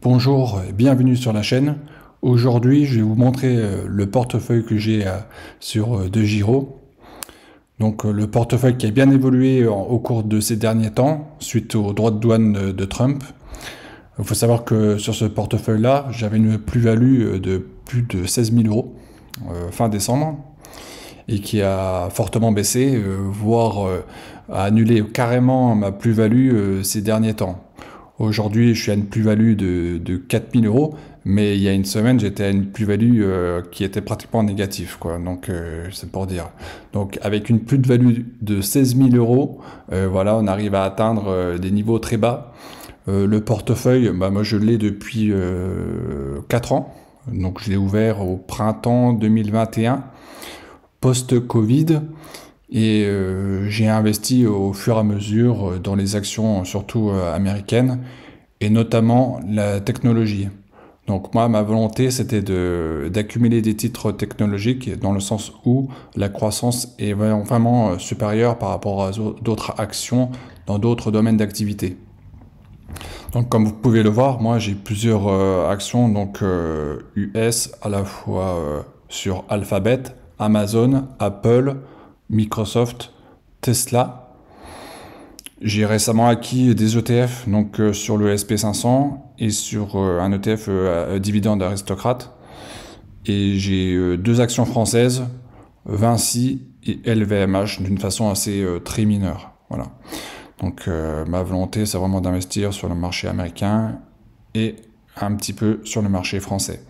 Bonjour et bienvenue sur la chaîne. Aujourd'hui, je vais vous montrer le portefeuille que j'ai sur DeGiro. Donc le portefeuille qui a bien évolué au cours de ces derniers temps suite aux droits de douane de Trump. Il faut savoir que sur ce portefeuille-là, j'avais une plus-value de plus de 16 000 euros fin décembre et qui a fortement baissé, voire a annulé carrément ma plus-value ces derniers temps. Aujourd'hui, je suis à une plus-value de 4 000 euros, mais il y a une semaine, j'étais à une plus-value qui était pratiquement négative, quoi. Donc, c'est pour dire. Donc, avec une plus-value de 16 000 euros, voilà, on arrive à atteindre des niveaux très bas. Le portefeuille, bah, moi, je l'ai depuis 4 ans. Donc, je l'ai ouvert au printemps 2021, post-Covid. Et j'ai investi au fur et à mesure dans les actions, surtout américaines, et notamment la technologie. Donc moi, ma volonté, c'était d'accumuler des titres technologiques dans le sens où la croissance est vraiment supérieure par rapport à d'autres actions dans d'autres domaines d'activité. Donc comme vous pouvez le voir, moi j'ai plusieurs actions donc US à la fois sur Alphabet, Amazon, Apple, Microsoft, Tesla. J'ai récemment acquis des ETF donc sur le SP500 et sur un ETF dividende aristocrate. Et j'ai deux actions françaises, Vinci et LVMH, d'une façon assez très mineure. Voilà. Donc ma volonté, c'est vraiment d'investir sur le marché américain et un petit peu sur le marché français.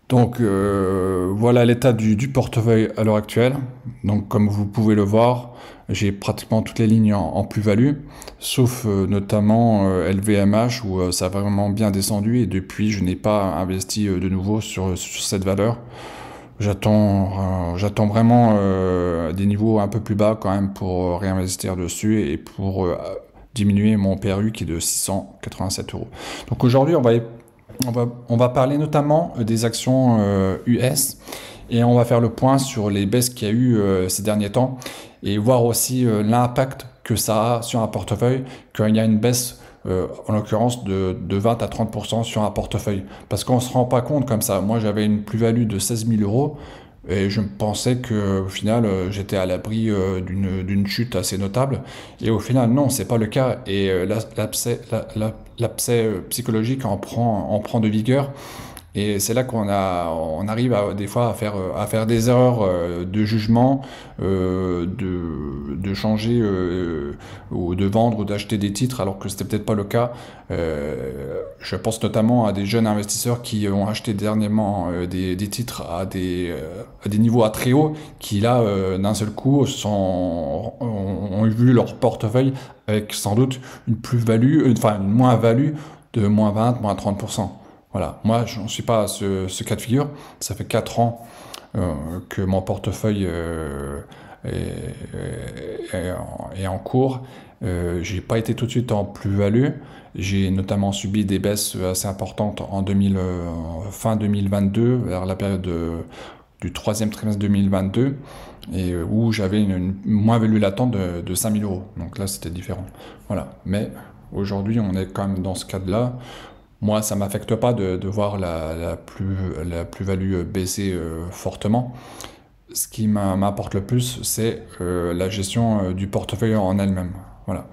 Donc voilà l'état du portefeuille à l'heure actuelle. Donc comme vous pouvez le voir, j'ai pratiquement toutes les lignes en plus-value, sauf notamment LVMH où ça a vraiment bien descendu et depuis je n'ai pas investi de nouveau sur cette valeur. J'attends vraiment des niveaux un peu plus bas quand même pour réinvestir dessus et pour diminuer mon PRU qui est de 687 euros. Donc aujourd'hui on va parler notamment des actions US et on va faire le point sur les baisses qu'il y a eu ces derniers temps et voir aussi l'impact que ça a sur un portefeuille quand il y a une baisse en l'occurrence de 20 à 30% sur un portefeuille. Parce qu'on ne se rend pas compte comme ça. Moi j'avais une plus-value de 16 000 euros et je pensais qu'au final j'étais à l'abri d'une chute assez notable. Et au final non, c'est pas le cas. Et l'abcès psychologique en prend de vigueur. Et c'est là on arrive des fois à faire des erreurs de jugement, de changer ou de vendre ou d'acheter des titres alors que c'était peut-être pas le cas. Je pense notamment à des jeunes investisseurs qui ont acheté dernièrement des titres à des niveaux à très haut, qui là, d'un seul coup, ont vu leur portefeuille avec sans doute une plus-value, enfin une moins-value de moins 20, moins 30%. Voilà, moi je n'en suis pas à ce cas de figure. Ça fait 4 ans que mon portefeuille est en cours. J'ai pas été tout de suite en plus-value. J'ai notamment subi des baisses assez importantes fin 2022, vers la période du troisième trimestre 2022, et où j'avais une moins-value latente de 5 000 euros. Donc là, c'était différent. Voilà. Mais aujourd'hui, on est quand même dans ce cadre-là. Moi, ça ne m'affecte pas de voir la plus-value baisser fortement. Ce qui m'importe le plus, c'est la gestion du portefeuille en elle-même. Voilà.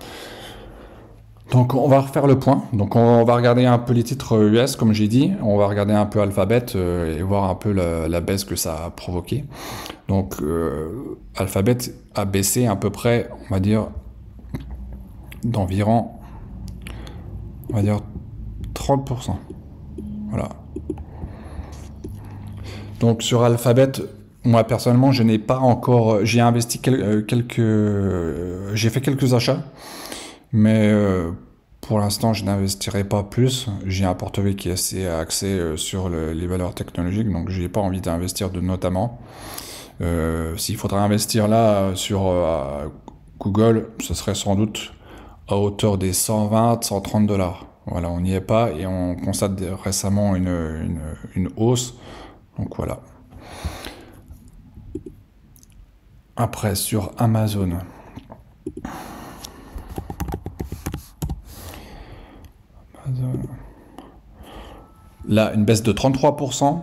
Donc on va refaire le point. Donc on va regarder un peu les titres US, comme j'ai dit. On va regarder un peu Alphabet et voir un peu la baisse que ça a provoqué. Donc Alphabet a baissé à peu près, on va dire, d'environ, on va dire 30%. Voilà. Donc sur Alphabet, moi personnellement, je n'ai pas encore, j'ai investi j'ai fait quelques achats, mais pour l'instant, je n'investirai pas plus. J'ai un portefeuille qui est assez axé sur les valeurs technologiques, donc je n'ai pas envie d'investir notamment. S'il faudra investir là sur Google, ce serait sans doute à hauteur des 120, 130 $. Voilà, on n'y est pas et on constate récemment une hausse. Donc voilà. Après, sur Amazon. Là, une baisse de 33%.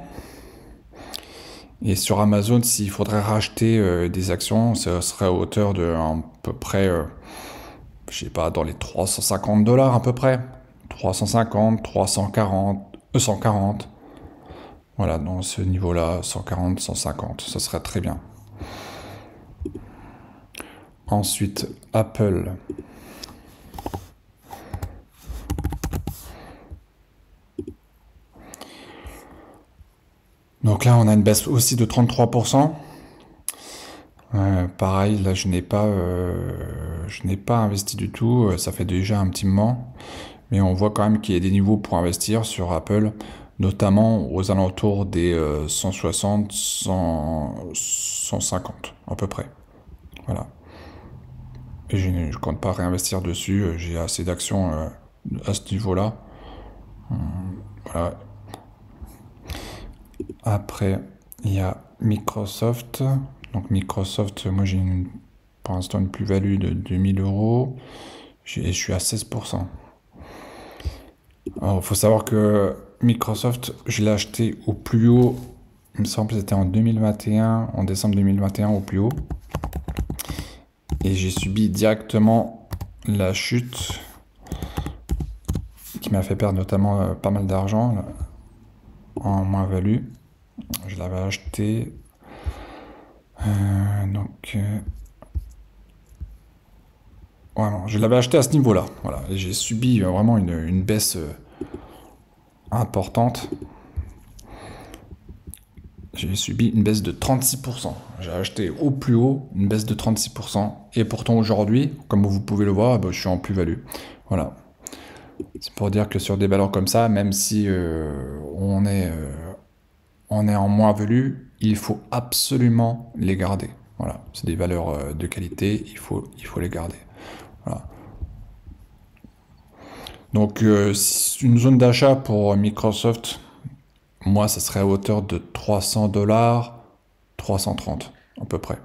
Et sur Amazon, s'il faudrait racheter des actions, ça serait à hauteur de à peu près, je sais pas, dans les 350 $ à peu près. 350, 340, 140. Voilà, dans ce niveau-là, 140, 150, ça serait très bien. Ensuite, Apple. Donc là, on a une baisse aussi de 33%. Pareil, là, je n'ai pas investi du tout. Ça fait déjà un petit moment. Mais on voit quand même qu'il y a des niveaux pour investir sur Apple, notamment aux alentours des 160, 150 à peu près. Voilà. Et je ne compte pas réinvestir dessus. J'ai assez d'actions à ce niveau-là. Voilà. Après, il y a Microsoft. Donc Microsoft, moi j'ai pour l'instant une plus-value de 2000 €. Et je suis à 16%. Alors, il faut savoir que Microsoft, je l'ai acheté au plus haut. Il me semble que c'était en 2021, en décembre 2021 au plus haut. Et j'ai subi directement la chute qui m'a fait perdre notamment pas mal d'argent en moins-value. Je l'avais acheté. Voilà, je l'avais acheté à ce niveau-là. Voilà, et j'ai subi vraiment une baisse importante. J'ai subi une baisse de 36%. J'ai acheté au plus haut une baisse de 36%. Et pourtant aujourd'hui, comme vous pouvez le voir, je suis en plus-value. Voilà. C'est pour dire que sur des valeurs comme ça, même si on est en moins-value, il faut absolument les garder. Voilà. C'est des valeurs de qualité, il faut les garder. Voilà. Donc une zone d'achat pour Microsoft, moi ça serait à hauteur de 300 $, 330 à peu près.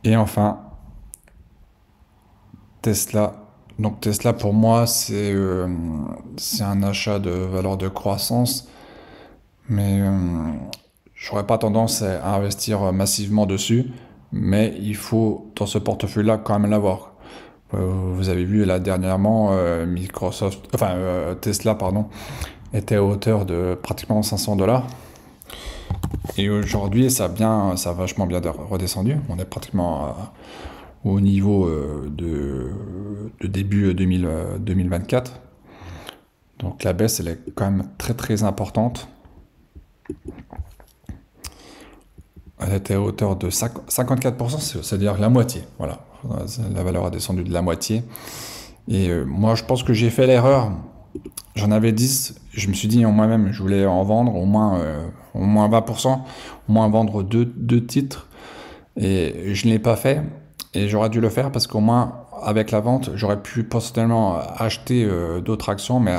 Et enfin, Tesla. Donc Tesla pour moi c'est un achat de valeur de croissance, mais j'aurais pas tendance à investir massivement dessus, mais il faut dans ce portefeuille-là quand même l'avoir. Vous avez vu là dernièrement, Tesla pardon, était à hauteur de pratiquement 500 $. Et aujourd'hui, ça a vachement bien redescendu. On est pratiquement au niveau de début 2024. Donc la baisse, elle est quand même très très importante. Elle était à hauteur de 54%, c'est-à-dire la moitié. Voilà, la valeur a descendu de la moitié. Et moi, je pense que j'ai fait l'erreur. J'en avais 10. Je me suis dit en moi-même, je voulais en vendre au moins 20%, au moins vendre deux titres. Et je ne l'ai pas fait. Et j'aurais dû le faire parce qu'au moins, avec la vente, j'aurais pu potentiellement acheter d'autres actions, mais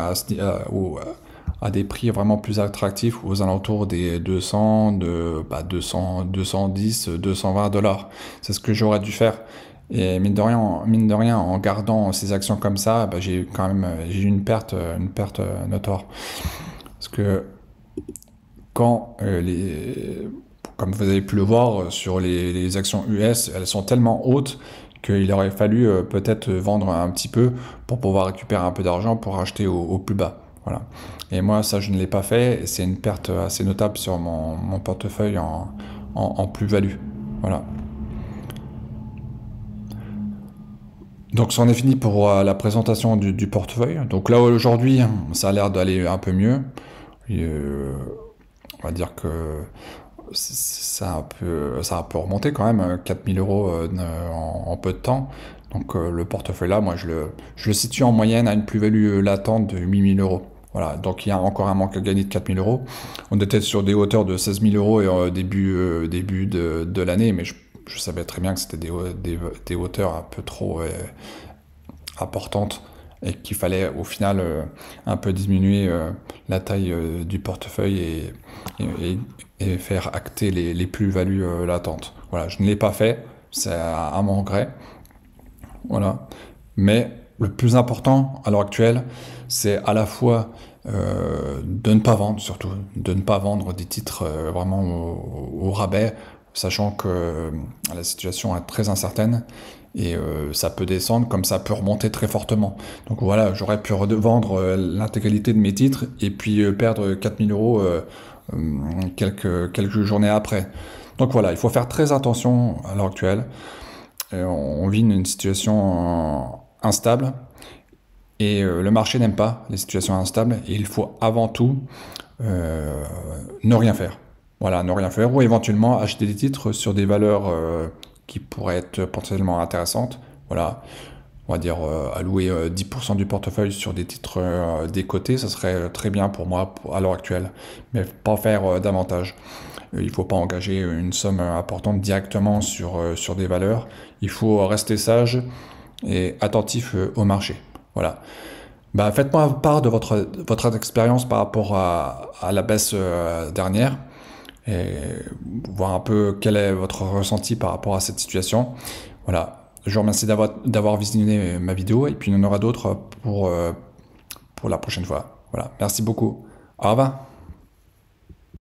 à des prix vraiment plus attractifs, aux alentours des 200, 210, 220 $. C'est ce que j'aurais dû faire. Et mine de rien, en gardant ces actions comme ça, j'ai eu une perte notoire. Parce que quand comme vous avez pu le voir sur les actions US, elles sont tellement hautes qu'il aurait fallu peut-être vendre un petit peu pour pouvoir récupérer un peu d'argent pour acheter au plus bas. Voilà. Et moi, ça, je ne l'ai pas fait, et c'est une perte assez notable sur mon portefeuille en plus-value. Voilà. Donc, c'en est fini pour la présentation du portefeuille. Donc là, aujourd'hui, ça a l'air d'aller un peu mieux. Et, on va dire que ça a un peu remonté quand même, 4000 € en peu de temps. Donc le portefeuille là, moi je le situe en moyenne à une plus-value latente de 8000 €. Voilà, donc il y a encore un manque à gagner de 4000 €. On était sur des hauteurs de 16 000 € et, début de l'année, mais je savais très bien que c'était des hauteurs un peu trop importantes et qu'il fallait au final un peu diminuer la taille du portefeuille et faire acter les plus-values latentes. Voilà, je ne l'ai pas fait, c'est à mon regret. voilà. Mais le plus important à l'heure actuelle, c'est à la fois de ne pas vendre, surtout, de ne pas vendre des titres vraiment au rabais, sachant que la situation est très incertaine et ça peut descendre comme ça peut remonter très fortement. Donc voilà, j'aurais pu revendre l'intégralité de mes titres et puis perdre 4000 euros quelques journées après. Donc voilà, il faut faire très attention à l'heure actuelle. On vit une situation instable et le marché n'aime pas les situations instables et il faut avant tout ne rien faire. Voilà, ne rien faire ou éventuellement acheter des titres sur des valeurs qui pourraient être potentiellement intéressantes. Voilà, on va dire allouer 10% du portefeuille sur des titres des cotés, ça serait très bien pour moi à l'heure actuelle, mais pas faire davantage. Il ne faut pas engager une somme importante directement sur des valeurs. Il faut rester sage et attentif au marché. Voilà. Bah, faites-moi part de votre expérience par rapport à la baisse dernière et voir un peu quel est votre ressenti par rapport à cette situation. Voilà. Je vous remercie d'avoir visionné ma vidéo et puis il y en aura d'autres pour la prochaine fois. Voilà. Merci beaucoup. Au revoir.